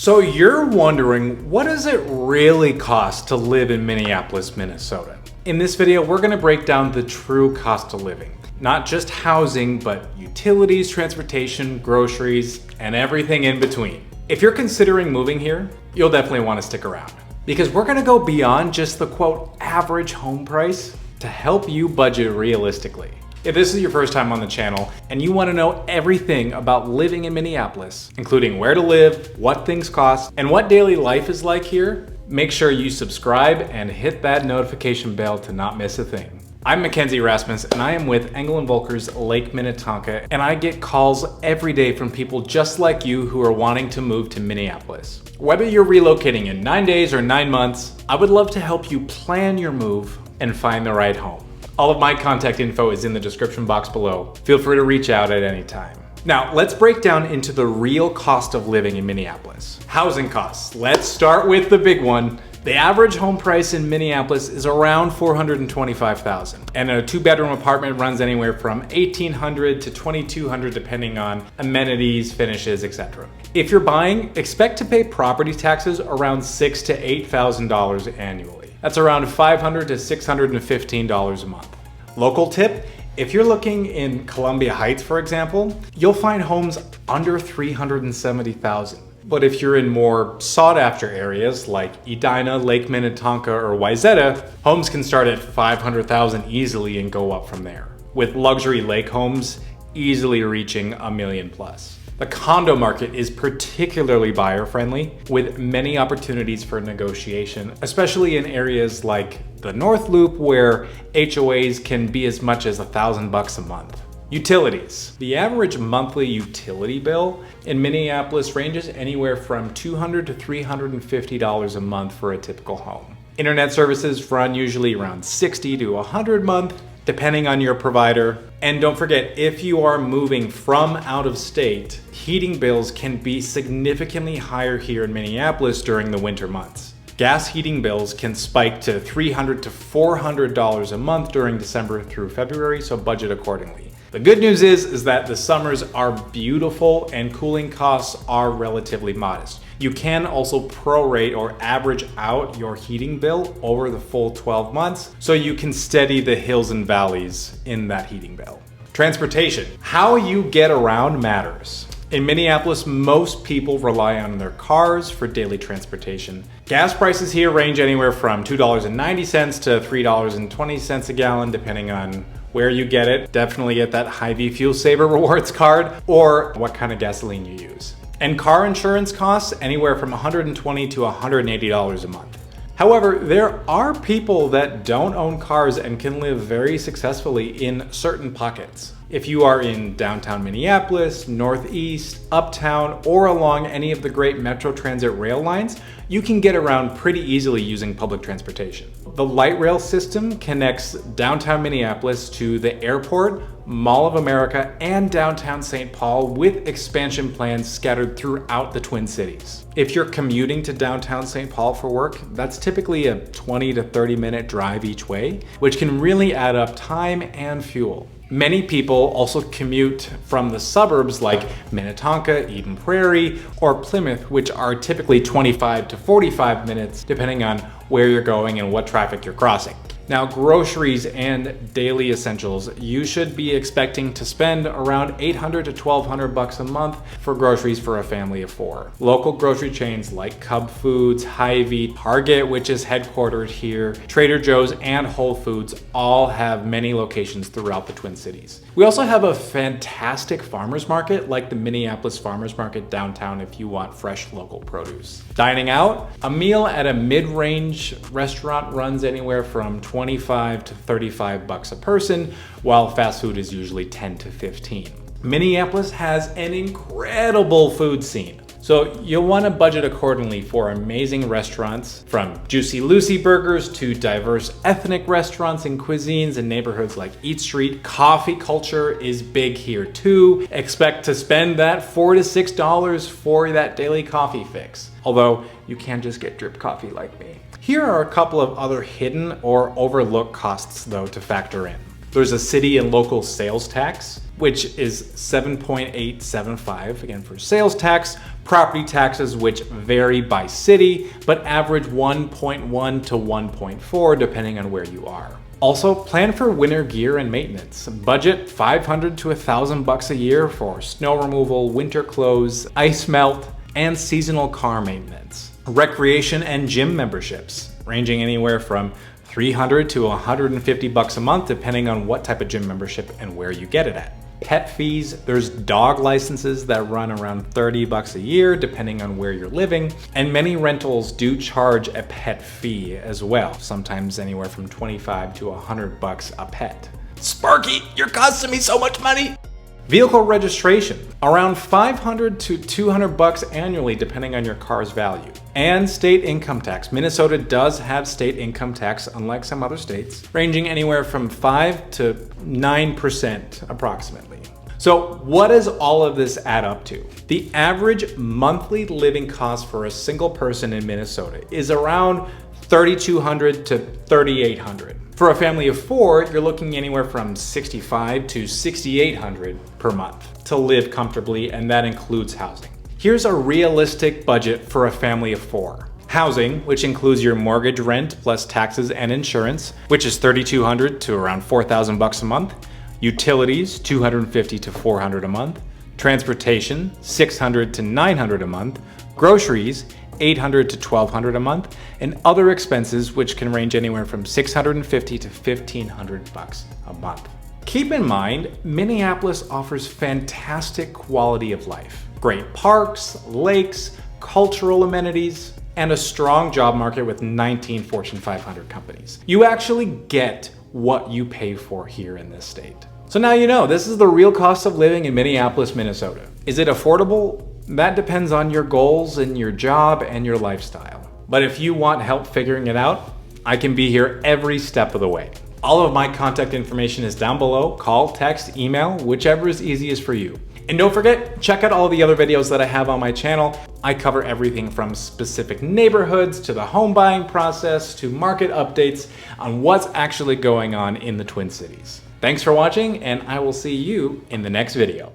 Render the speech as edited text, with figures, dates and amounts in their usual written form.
So you're wondering, what does it really cost to live in Minneapolis, Minnesota? In this video, we're gonna break down the true cost of living. Not just housing, but utilities, transportation, groceries, and everything in between. If you're considering moving here, you'll definitely wanna stick around, because we're gonna go beyond just the quote, average home price to help you budget realistically. If this is your first time on the channel and you want to know everything about living in Minneapolis, including where to live, what things cost, and what daily life is like here, make sure you subscribe and hit that notification bell to not miss a thing. I'm Mackenzie Rasmus and I am with Engel & Volker's Lake Minnetonka, and I get calls every day from people just like you who are wanting to move to Minneapolis. Whether you're relocating in 9 days or 9 months, I would love to help you plan your move and find the right home. All of my contact info is in the description box below. Feel free to reach out at any time. Now, let's break down into the real cost of living in Minneapolis. Housing costs. Let's start with the big one. The average home price in Minneapolis is around $425,000, and a 2-bedroom apartment runs anywhere from $1,800 to $2,200 depending on amenities, finishes, etc. If you're buying, expect to pay property taxes around $6,000 to $8,000 annually. That's around $500 to $615 a month. Local tip, if you're looking in Columbia Heights, for example, you'll find homes under $370,000. But if you're in more sought-after areas like Edina, Lake Minnetonka, or Wayzata, homes can start at $500,000 easily and go up from there, with luxury lake homes easily reaching $1 million plus. The condo market is particularly buyer-friendly, with many opportunities for negotiation, especially in areas like the North Loop, where HOAs can be as much as $1,000 a month. Utilities. The average monthly utility bill in Minneapolis ranges anywhere from $200 to $350 a month for a typical home. Internet services run usually around $60 to $100 a month, depending on your provider. And don't forget, if you are moving from out of state, heating bills can be significantly higher here in Minneapolis during the winter months. Gas heating bills can spike to $300 to $400 a month during December through February, so budget accordingly. The good news is that the summers are beautiful and cooling costs are relatively modest. You can also prorate or average out your heating bill over the full 12 months, so you can steady the hills and valleys in that heating bill. Transportation. How you get around matters. In Minneapolis, most people rely on their cars for daily transportation. Gas prices here range anywhere from $2.90 to $3.20 a gallon, depending on where you get it. Definitely get that Hy-Vee Fuel Saver Rewards card or what kind of gasoline you use. And car insurance costs anywhere from $120 to $180 a month. However, there are people that don't own cars and can live very successfully in certain pockets. If you are in downtown Minneapolis, Northeast, Uptown, or along any of the great Metro Transit rail lines, you can get around pretty easily using public transportation. The light rail system connects downtown Minneapolis to the airport, Mall of America, and downtown St. Paul, with expansion plans scattered throughout the Twin Cities. If you're commuting to downtown St. Paul for work, that's typically a 20 to 30-minute drive each way, which can really add up time and fuel. Many people also commute from the suburbs like Minnetonka, Eden Prairie, or Plymouth, which are typically 25 to 45 minutes, depending on where you're going and what traffic you're crossing. Now, groceries and daily essentials, you should be expecting to spend around $800 to $1,200 a month for groceries for a family of 4. Local grocery chains like Cub Foods, Hy-Vee, Target, which is headquartered here, Trader Joe's, and Whole Foods all have many locations throughout the Twin Cities. We also have a fantastic farmers market like the Minneapolis Farmers Market downtown if you want fresh local produce. Dining out, a meal at a mid-range restaurant runs anywhere from $25 to $35 a person, while fast food is usually $10 to $15. Minneapolis has an incredible food scene, so you'll want to budget accordingly for amazing restaurants, from Juicy Lucy burgers to diverse ethnic restaurants and cuisines in neighborhoods like Eat Street. Coffee culture is big here too. Expect to spend that $4 to $6 for that daily coffee fix, although you can just get drip coffee like me. Here are a couple of other hidden or overlooked costs though to factor in. There's a city and local sales tax. which is 7.875, again for sales tax, property taxes, which vary by city, but average 1.1 to 1.4 depending on where you are. Also, plan for winter gear and maintenance. Budget $500 to $1,000 a year for snow removal, winter clothes, ice melt, and seasonal car maintenance. Recreation and gym memberships, ranging anywhere from $300 to $150 a month, depending on what type of gym membership and where you get it at. Pet fees, there's dog licenses that run around $30 a year, depending on where you're living. And many rentals do charge a pet fee as well, sometimes anywhere from $25 to $100 a pet. Sparky, you're costing me so much money! Vehicle registration, around $500 to $200 annually depending on your car's value. And state income tax. Minnesota does have state income tax, unlike some other states, ranging anywhere from 5 to 9% approximately. So what does all of this add up to? The average monthly living cost for a single person in Minnesota is around $3,200 to $3,800. For a family of 4, you're looking anywhere from $6,500 to $6,800 per month to live comfortably, and that includes housing. Here's a realistic budget for a family of 4. Housing, which includes your mortgage, rent, plus taxes and insurance, which is $3,200 to around $4,000 a month. Utilities, $250 to $400 a month. Transportation, $600 to $900 a month. Groceries, $800 to $1,200 a month, and other expenses, which can range anywhere from $650 to $1,500 a month. Keep in mind, Minneapolis offers fantastic quality of life. Great parks, lakes, cultural amenities, and a strong job market with 19 Fortune 500 companies. You actually get what you pay for here in this state. So now you know, this is the real cost of living in Minneapolis, Minnesota. Is it affordable? That depends on your goals and your job and your lifestyle. But if you want help figuring it out, I can be here every step of the way. All of my contact information is down below. Call, text, email, whichever is easiest for you. And don't forget, check out all the other videos that I have on my channel. I cover everything from specific neighborhoods to the home buying process to market updates on what's actually going on in the Twin Cities. Thanks for watching, and I will see you in the next video.